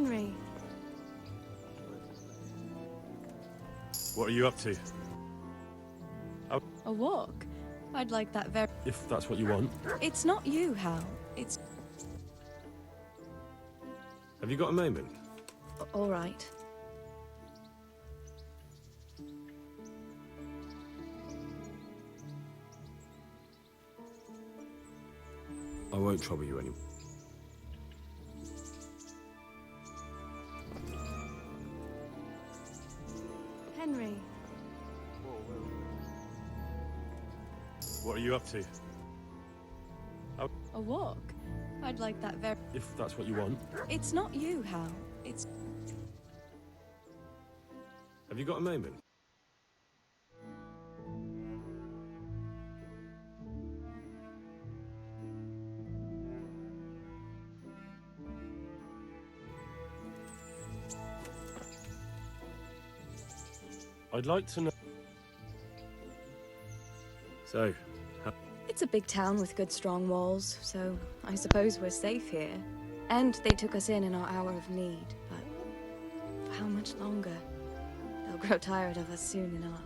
Henry. What are you up to? A walk? I'd like that very... If that's what you want. It's not you, Hal. It's... Have you got a moment? All right. I won't trouble you anymore. Henry. What are you up to? A walk? I'd like that very... If that's what you want. It's not you, Hal. It's... Have you got a moment? I'd like to know... So, It's a big town with good strong walls, so I suppose we're safe here. And they took us in our hour of need, but for how much longer? They'll grow tired of us soon enough.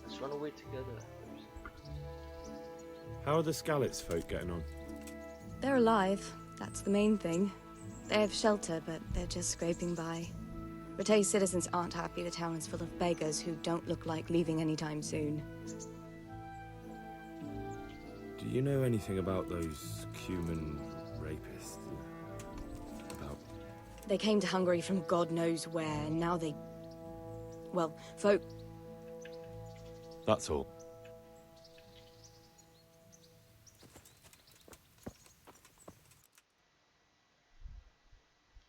Let's run away together. how are the Skalitz folk getting on? They're alive, that's the main thing. They have shelter, but they're just scraping by. Rattay's citizens aren't happy the town is full of beggars who don't look like leaving anytime soon. Do you know anything about those human rapists? About... They came to Hungary from God knows where, and now they... Well, folk... That's all.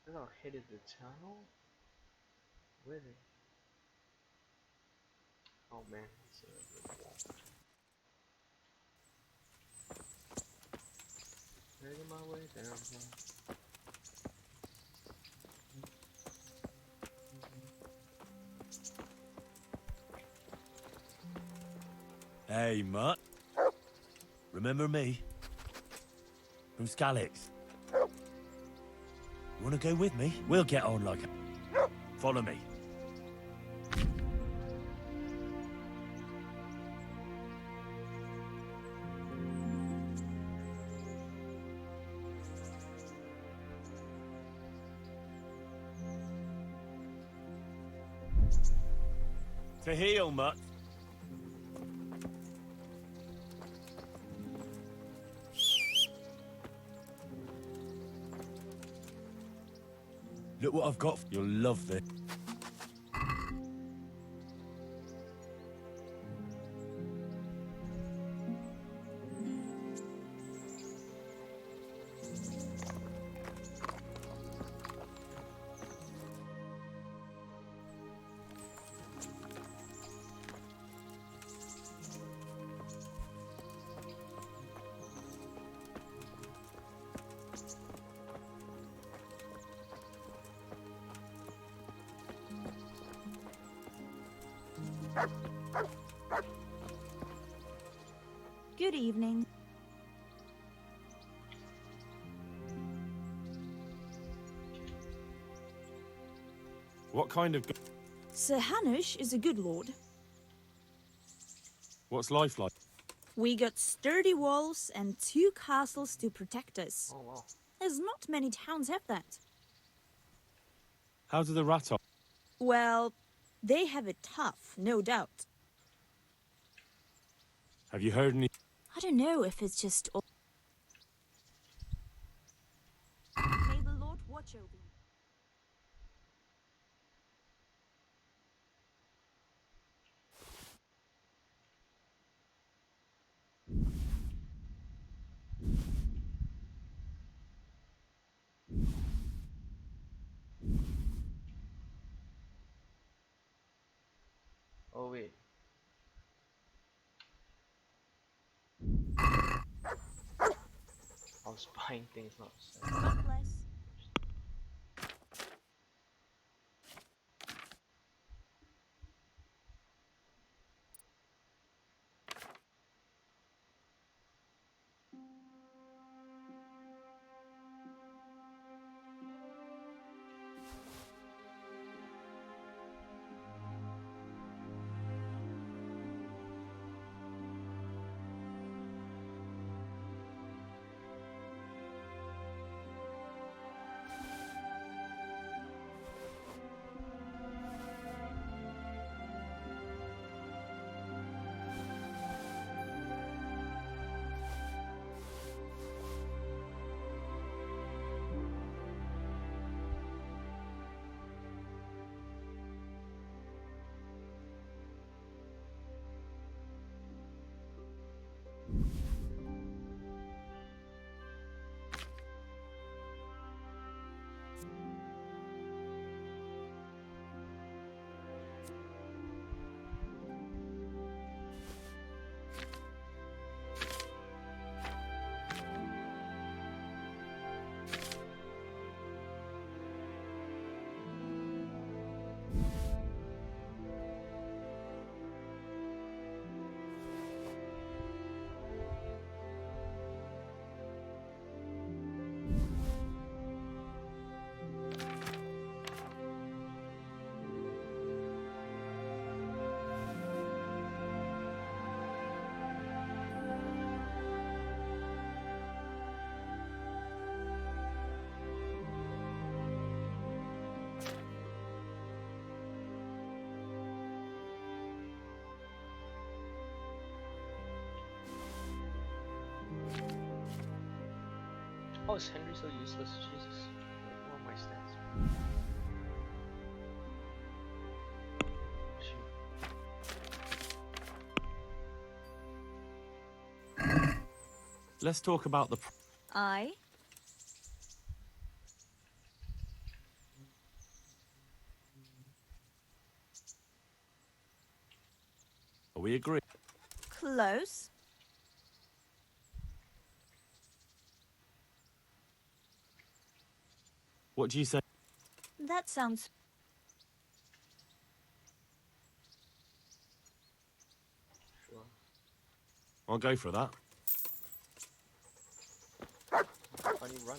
They're not headed to the channel? Where they? Oh man, it's a good wall. Making my way down here. Hey, Mutt. Remember me? From Skalitz. You wanna go with me? We'll get on like a... Follow me. To heel, Mutt. Look what I've got. You'll love this. Good evening. What kind of... Sir Hanush is a good lord. What's life like? We got sturdy walls and 2 castles to protect us. Oh wow. There's not many towns have that. How do the Ratov... Well, they have it tough, no doubt. Have you heard any... I don't know if it's just... May the Lord watch over you. Oh wait. I was buying things, not selling. God bless. is Henry so useless? Jesus. Like, what are my stats? Shoot. Let's talk about the. Aye. Are we agree? Close. What do you say? That sounds... Sure. I'll go for that. Funny run.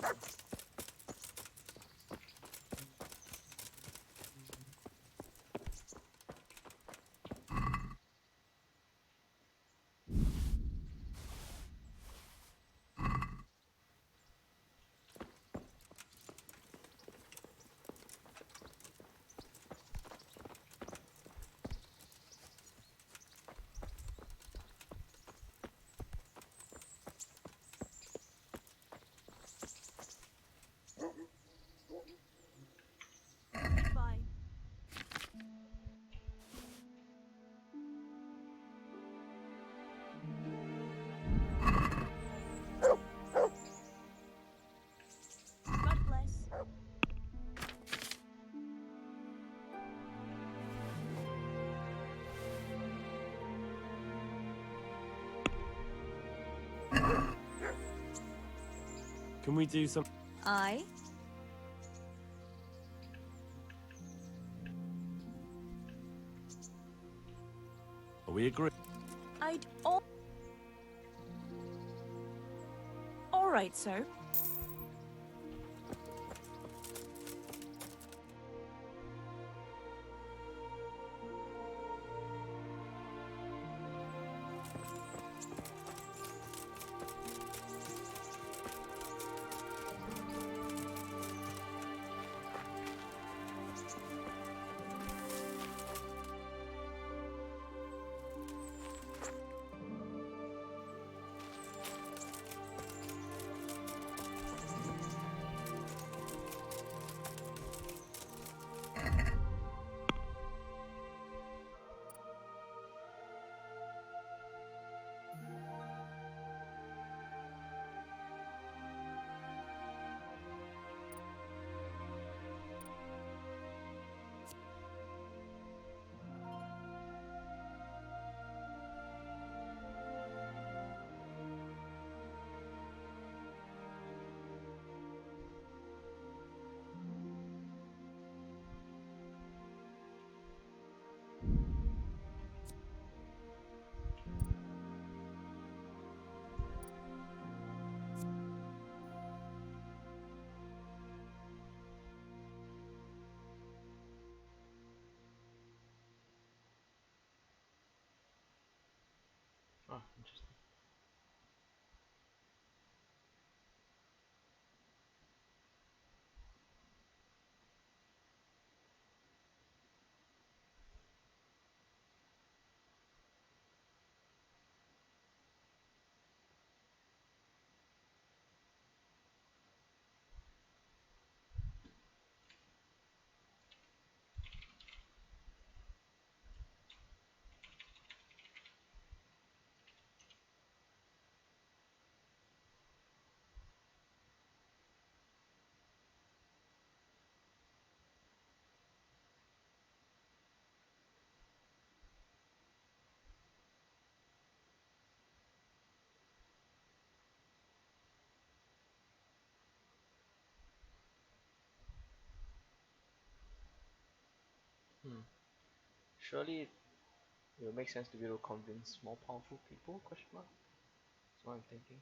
Bye. God bless. Can we do some? Aye. Are we agree? I'd all... All right, sir. Oh, interesting. Surely it will make sense to be able to convince more powerful people? Question mark. That's what I'm thinking.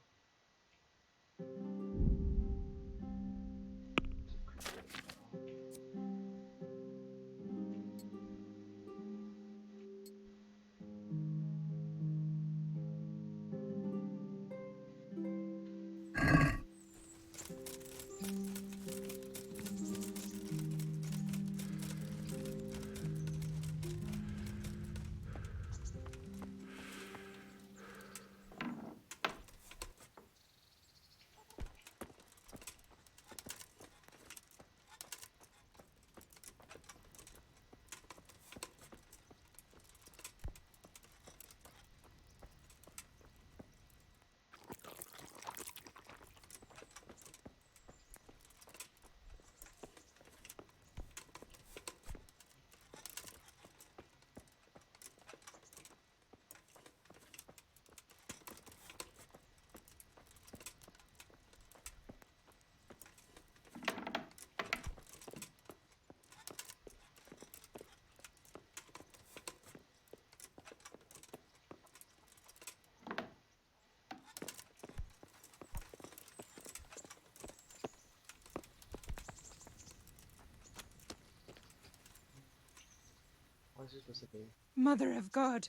What's this supposed to mean? Mother of God.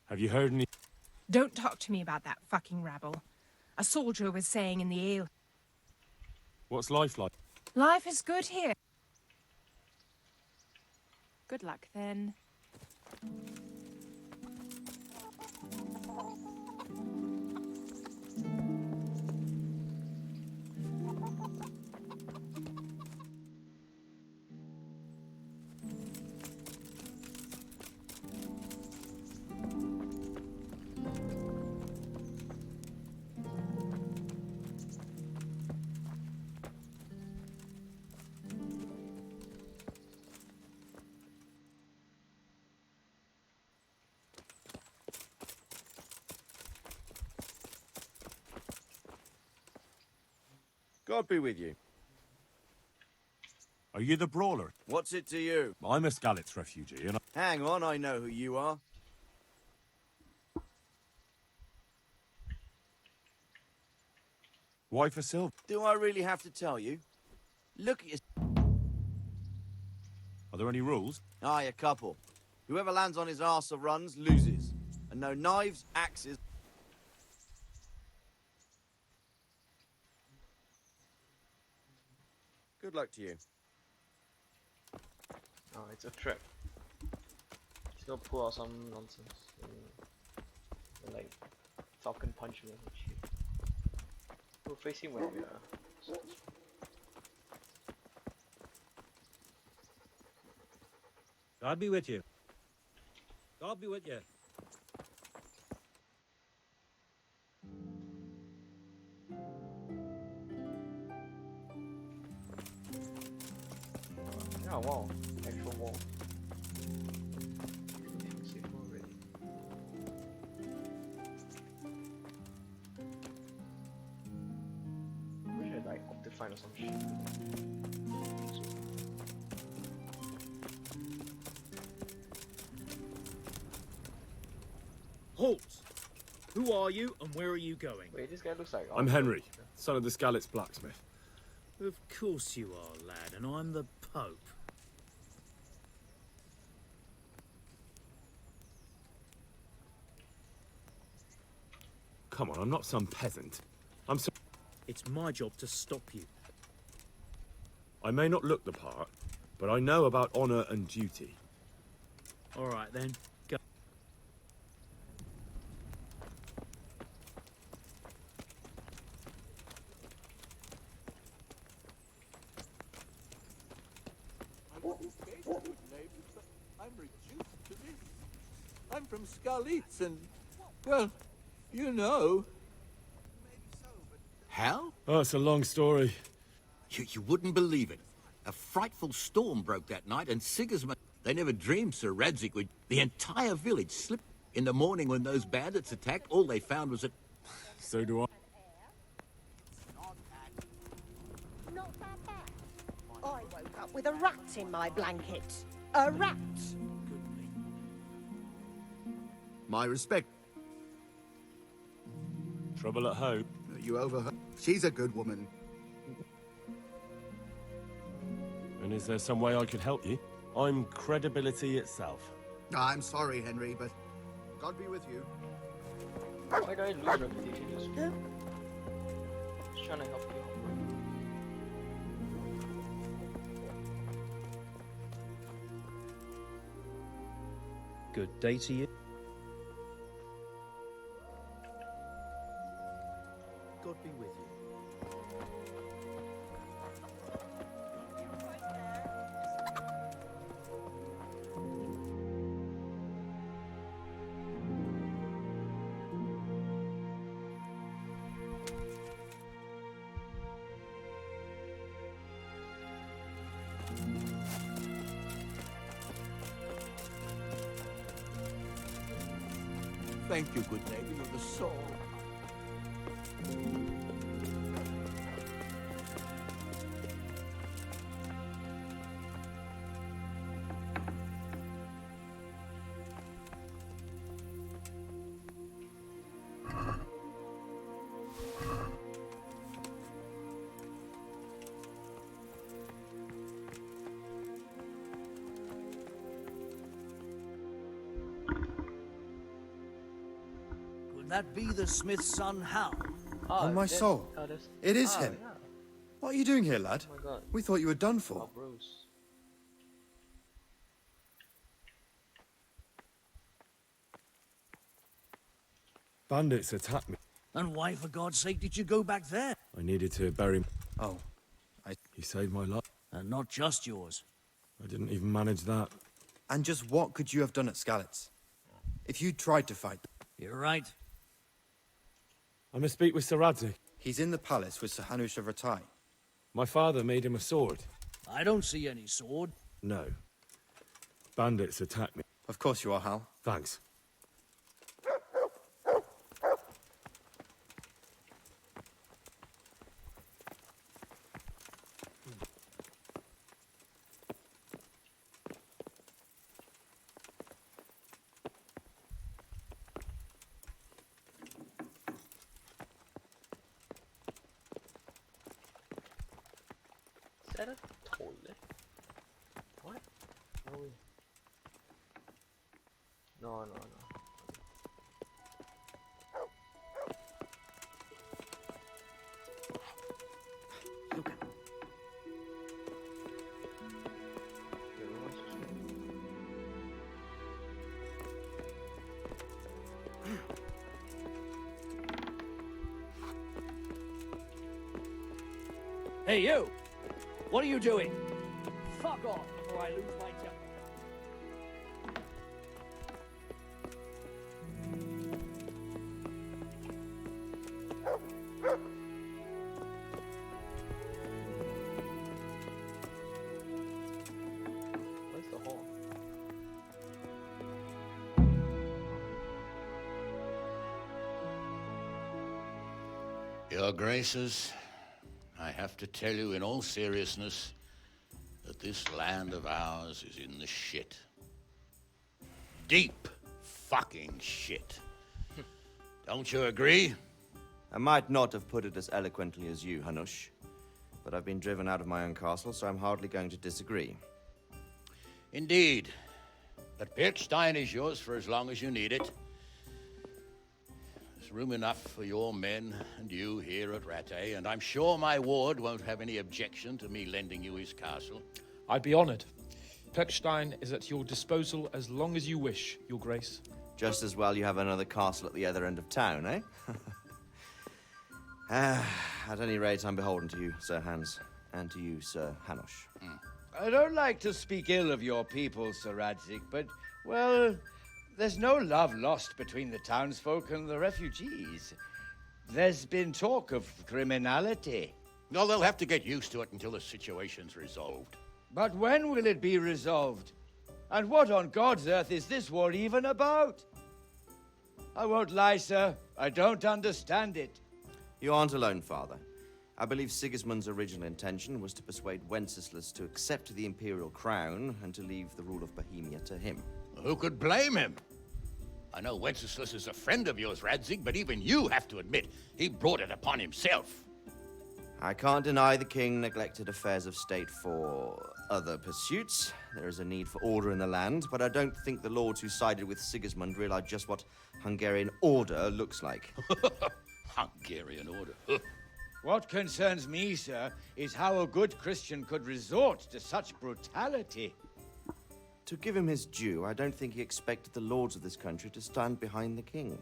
Have you heard any? Don't talk to me about that fucking rabble. A soldier was saying in the ale. What's life like? Life is good here. Good luck then. God be with you. Are you the brawler? What's it to you? I'm a Skalitz refugee, and Hang on, I know who you are. why for silver? Do I really have to tell you? Look at your... Are there any rules? Aye, a couple. Whoever lands on his arse or runs, loses. And no knives, axes... Good luck to you. Oh, it's a trap. He's gonna pull out some nonsense. And like, Falcon punch me and shit. We'll face him when we are. God be with you. God be with you. Yeah, wow. Actual wall. Feel safer already. Wish I like Optifine or some shit. Halt! Who are you and where are you going? Wait, this guy looks like. I'm Henry, son of the Skalitz blacksmith. Of course you are, lad, and I'm the Pope. Come on, I'm not some peasant. I'm so... It's my job to stop you. I may not look the part, but I know about honor and duty. All right then, go. I'm reduced to this. I'm from Skalitz and, well, you know. Hell? Oh, it's a long story. You wouldn't believe it. A frightful storm broke that night, and Sigismund... They never dreamed Sir Radzig would... The entire village slipped. In the morning when those bandits attacked, all they found was a... So do I. Not that bad. I woke up with a rat in my blanket. A rat! My respect. Trouble at home. You overheard. She's a good woman. And is there some way I could help you? I'm credibility itself. I'm sorry, Henry, but God be with you. Why did I lose reputation just trying to help you. Good day to you. God be with you. Thank you, good neighbor of the soul. that be the smith's son, Hal? On my soul. It is him. Yeah. What are you doing here, lad? Oh my god. We thought you were done for. Oh, bros. Bandits attacked me. And why, for God's sake, did you go back there? I needed to bury him. Oh, He saved my life. And not just yours. I didn't even manage that. and just what could you have done at Skalitz? If you tried to fight... You're right. I must speak with Sir Radzig. He's in the palace with Sir Hanush of Rattay. My father made him a sword. I don't see any sword. No. Bandits attacked me. Of course you are, Hal. Thanks. Is that a toilet? What? No way. No. Look at Hey, you! What are you doing? Fuck off before I lose my temper. Where's the hole? Your Graces, I have to tell you in all seriousness that this land of ours is in the shit. Deep fucking shit. Don't you agree? I might not have put it as eloquently as you, Hanush, but I've been driven out of my own castle, so I'm hardly going to disagree. Indeed. But Pirkstein is yours for as long as you need it. There's room enough for your men and you here at Rattay, and I'm sure my ward won't have any objection to me lending you his castle. I'd be honored. Pirkstein is at your disposal as long as you wish, Your Grace. Just as well you have another castle at the other end of town, eh? At any rate, I'm beholden to you, Sir Hans, and to you, Sir Hanush. I don't like to speak ill of your people, Sir Radzig, but, well, there's no love lost between the townsfolk and the refugees. There's been talk of criminality. Well, they'll have to get used to it until the situation's resolved. But when will it be resolved? And what on God's earth is this war even about? I won't lie, sir. I don't understand it. You aren't alone, Father. I believe Sigismund's original intention was to persuade Wenceslas to accept the imperial crown and to leave the rule of Bohemia to him. Who could blame him? I know Wenceslas is a friend of yours, Radzig, but even you have to admit he brought it upon himself. I can't deny the king neglected affairs of state for other pursuits. There is a need for order in the land, but I don't think the lords who sided with Sigismund realized just what Hungarian order looks like. Hungarian order. What concerns me, sir, is how a good Christian could resort to such brutality. To give him his due, I don't think he expected the lords of this country to stand behind the king.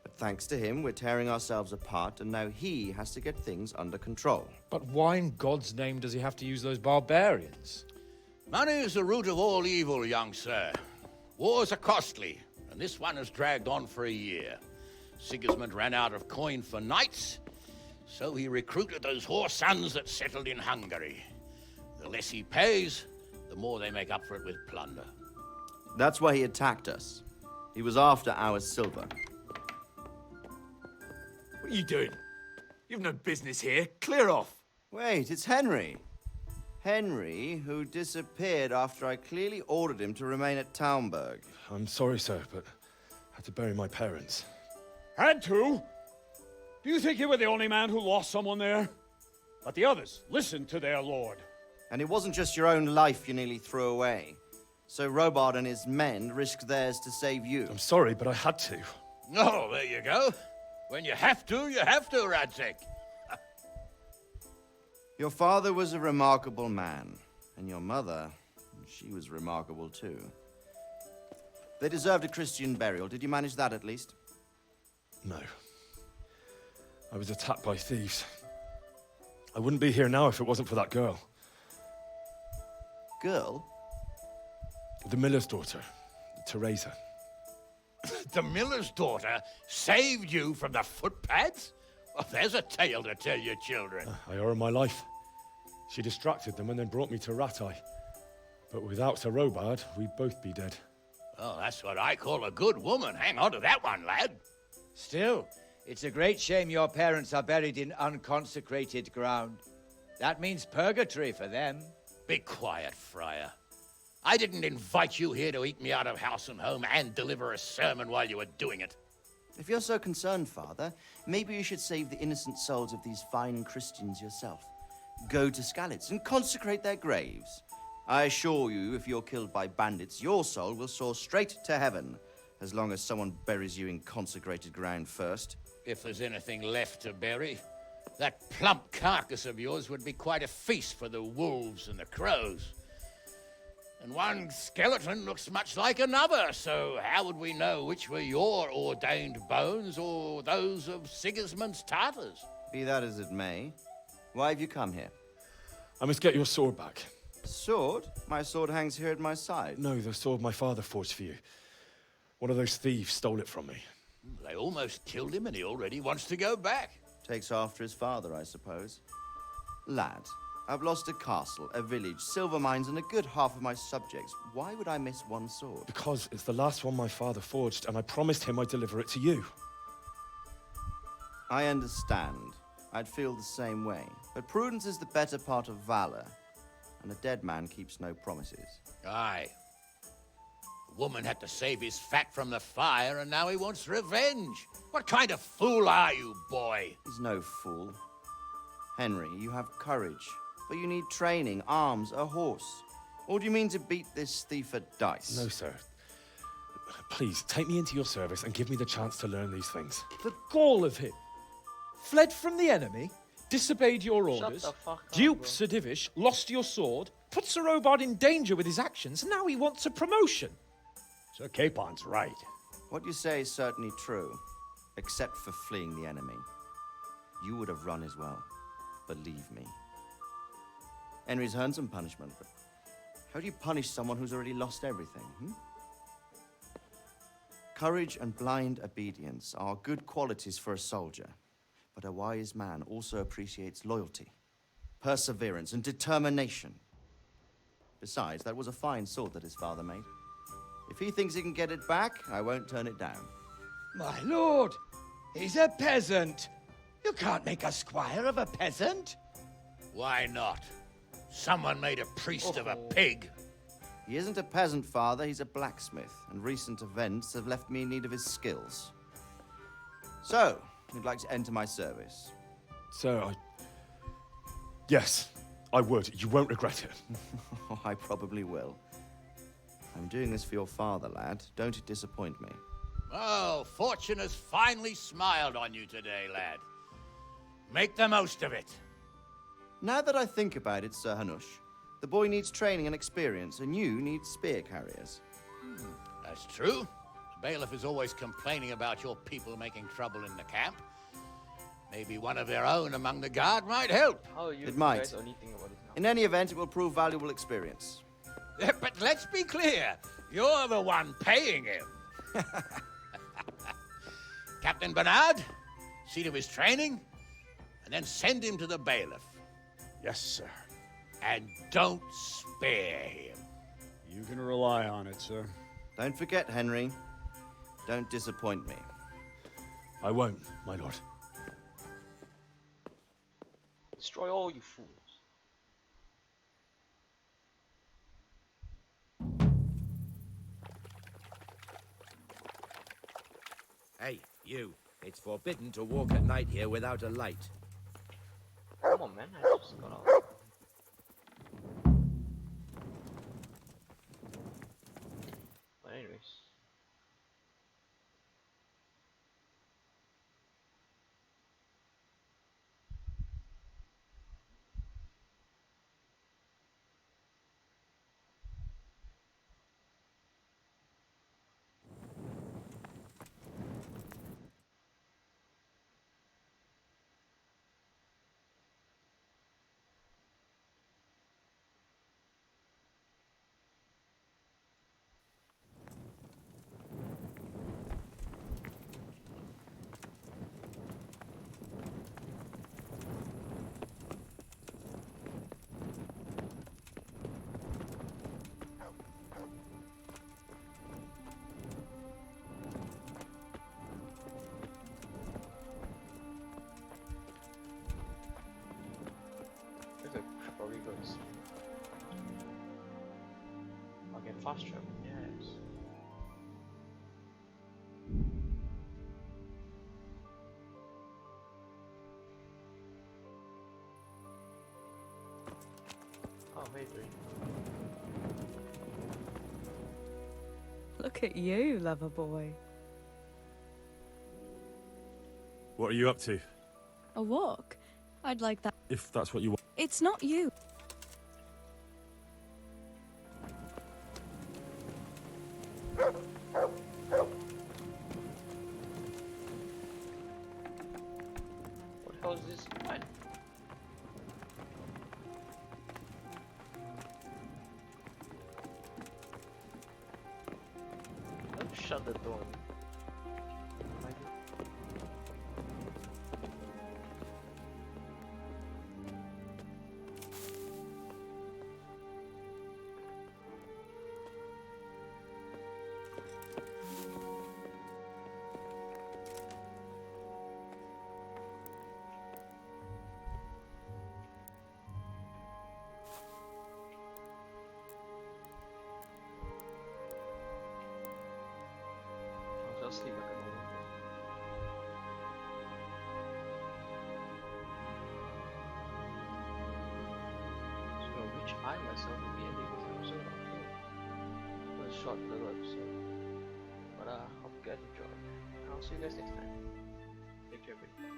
But thanks to him, we're tearing ourselves apart, and now he has to get things under control. But why in God's name does he have to use those barbarians? Money is the root of all evil, young sir. Wars are costly, and this one has dragged on for a year. Sigismund ran out of coin for knights, so he recruited those whore sons that settled in Hungary. The less he pays, the more they make up for it with plunder. That's why he attacked us. He was after our silver. What are you doing? You've no business here. Clear off. Wait, it's Henry. Henry, who disappeared after I clearly ordered him to remain at Taumberg. I'm sorry, sir, but I had to bury my parents. Had to? Do you think you were the only man who lost someone there? But the others listened to their lord. And it wasn't just your own life you nearly threw away. So Robard and his men risked theirs to save you. I'm sorry, but I had to. Oh, there you go. When you have to, Radzig. Your father was a remarkable man, and your mother, she was remarkable too. They deserved a Christian burial. Did you manage that at least? No. I was attacked by thieves. I wouldn't be here now if it wasn't for that girl. Girl? The miller's daughter, Teresa. The miller's daughter saved you from the footpads? Well, there's a tale to tell your children. I owe her my life. She distracted them and then brought me to Rattay. But without Sir Robard, we'd both be dead. Oh, that's what I call a good woman. Hang on to that one, lad. Still, it's a great shame your parents are buried in unconsecrated ground. That means purgatory for them. Be quiet, Friar. I didn't invite you here to eat me out of house and home and deliver a sermon while you were doing it. If you're so concerned, Father, maybe you should save the innocent souls of these fine Christians yourself. Go to Skalitz and consecrate their graves. I assure you, if you're killed by bandits, your soul will soar straight to heaven, as long as someone buries you in consecrated ground first. If there's anything left to bury, that plump carcass of yours would be quite a feast for the wolves and the crows. And one skeleton looks much like another, so how would we know which were your ordained bones or those of Sigismund's Tartars? Be that as it may, why have you come here? I must get your sword back. Sword? My sword hangs here at my side. No, the sword my father forged for you. One of those thieves stole it from me. They almost killed him and he already wants to go back. Takes after his father, I suppose. Lad, I've lost a castle, a village, silver mines, and a good half of my subjects. Why would I miss one sword? Because it's the last one my father forged, and I promised him I'd deliver it to you. I understand. I'd feel the same way. But prudence is the better part of valor, and a dead man keeps no promises. Aye. The woman had to save his fat from the fire, and now he wants revenge. What kind of fool are you, boy? He's no fool. Henry, you have courage, but you need training, arms, a horse. Or do you mean to beat this thief at dice? No, sir. Please, take me into your service and give me the chance to learn these things. The gall of him. Fled from the enemy, disobeyed your Shut orders, the fuck up, duped bro. Sir Divish, lost your sword, put Sir Robard in danger with his actions, and now he wants a promotion. Sir Capon's right. What you say is certainly true, except for fleeing the enemy. You would have run as well, believe me. Henry's earned some punishment, but how do you punish someone who's already lost everything, Courage and blind obedience are good qualities for a soldier, but a wise man also appreciates loyalty, perseverance, and determination. Besides, that was a fine sword that his father made. If he thinks he can get it back, I won't turn it down. My lord, he's a peasant. You can't make a squire of a peasant. Why not? Someone made a priest of a pig. He isn't a peasant, father, he's a blacksmith, and recent events have left me in need of his skills. So, you'd like to enter my service? Sir, Yes, I would. You won't regret it. Oh, I probably will. I'm doing this for your father, lad. Don't it disappoint me. Oh, fortune has finally smiled on you today, lad. Make the most of it. Now that I think about it, Sir Hanush, the boy needs training and experience, and you need spear carriers. That's true. The bailiff is always complaining about your people making trouble in the camp. Maybe one of their own among the guard might help. How you It might. guys only think about it now? In any event, it will prove valuable experience. But let's be clear. You're the one paying him. Captain Bernard, see to his training, and then send him to the bailiff. Yes, sir. And don't spare him. You can rely on it, sir. Don't forget, Henry. Don't disappoint me. I won't, my lord. Destroy all you fools. Hey, you. It's forbidden to walk at night here without a light. Come on, man. I just got out. But anyways. Fast travel, yes. Oh, hey, Green. Look at you, lover boy. What are you up to? A walk? I'd like that. If that's what you want. It's not you. What the hell is this? Mine? Don't shut the door. I'll sleep like a normal. So which I myself will be ending this episode. Okay. It was a short little episode. But I hope you guys enjoyed. I'll see you guys next time. Take care, everybody.